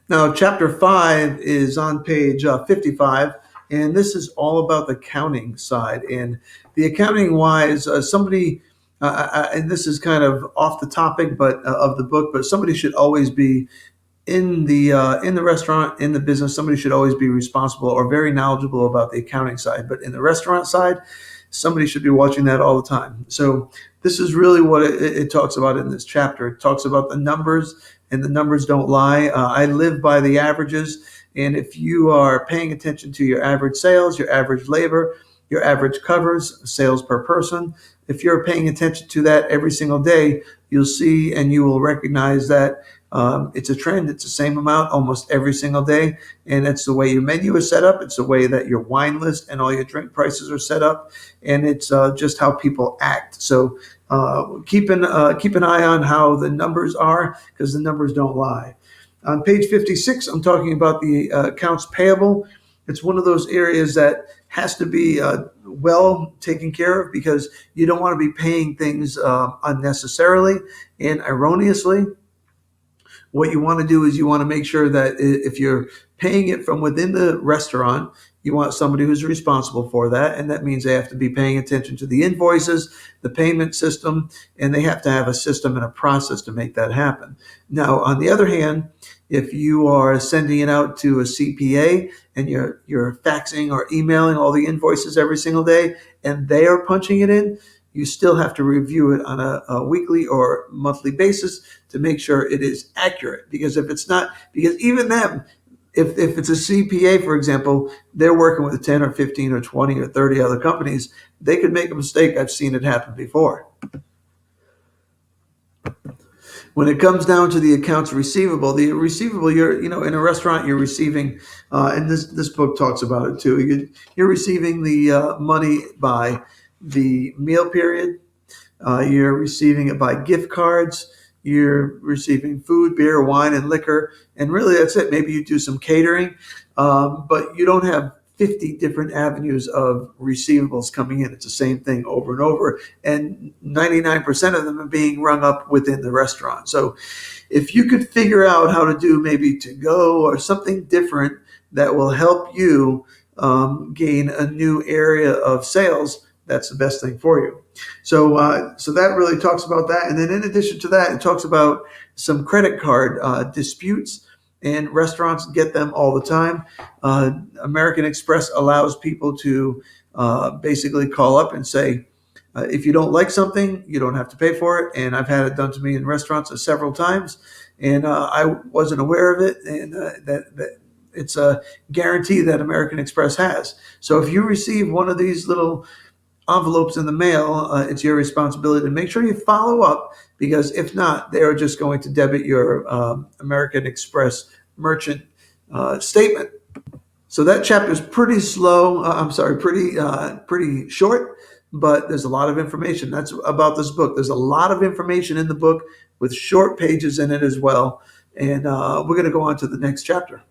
Now, chapter 5 is on page 55, and this is all about the accounting side. And the accounting wise, and this is kind of off the topic but of the book, but somebody should always be in the restaurant, in the business. Somebody should always be responsible or very knowledgeable about the accounting side. But in the restaurant side, somebody should be watching that all the time. So this is really what it talks about in this chapter. It talks about the numbers, and the numbers don't lie. I live by the averages, and if you are paying attention to your average sales, your average labor, your average covers, sales per person, if you're paying attention to that every single day, you'll see and you will recognize that it's a trend. It's the same amount almost every single day. And it's the way your menu is set up. It's the way that your wine list and all your drink prices are set up. And it's just how people act. So keep an eye on how the numbers are, because the numbers don't lie. On page 56, I'm talking about the accounts payable. It's one of those areas that has to be well taken care of, because you don't want to be paying things unnecessarily and erroneously. What you want to do is you want to make sure that if you're paying it from within the restaurant, you want somebody who's responsible for that. And that means they have to be paying attention to the invoices, the payment system, and they have to have a system and a process to make that happen. Now, on the other hand, if you are sending it out to a CPA and you're faxing or emailing all the invoices every single day and they are punching it in, you still have to review it on a weekly or monthly basis to make sure it is accurate. Because if it's not, because even them, if it's a CPA, for example, they're working with 10 or 15 or 20 or 30 other companies, they could make a mistake. I've seen it happen before. When it comes down to the accounts receivable, you're, in a restaurant, you're receiving, and this book talks about it too. You're receiving the money by the meal period. You're receiving it by gift cards. You're receiving food, beer, wine, and liquor. And really, that's it. Maybe you do some catering, but you don't have 50 different avenues of receivables coming in. It's the same thing over and over. And 99% of them are being rung up within the restaurant. So if you could figure out how to do maybe to go or something different that will help you gain a new area of sales, that's the best thing for you. So that really talks about that. And then in addition to that, it talks about some credit card disputes, and restaurants get them all the time. American Express allows people to basically call up and say, if you don't like something, you don't have to pay for it. And I've had it done to me in restaurants several times, and I wasn't aware of it. And that it's a guarantee that American Express has. So if you receive one of these little envelopes in the mail, it's your responsibility to make sure you follow up, because if not, they are just going to debit your American Express merchant statement. So that chapter is pretty slow. Pretty short, but there's a lot of information. That's about this book. There's a lot of information in the book with short pages in it as well. And we're going to go on to the next chapter.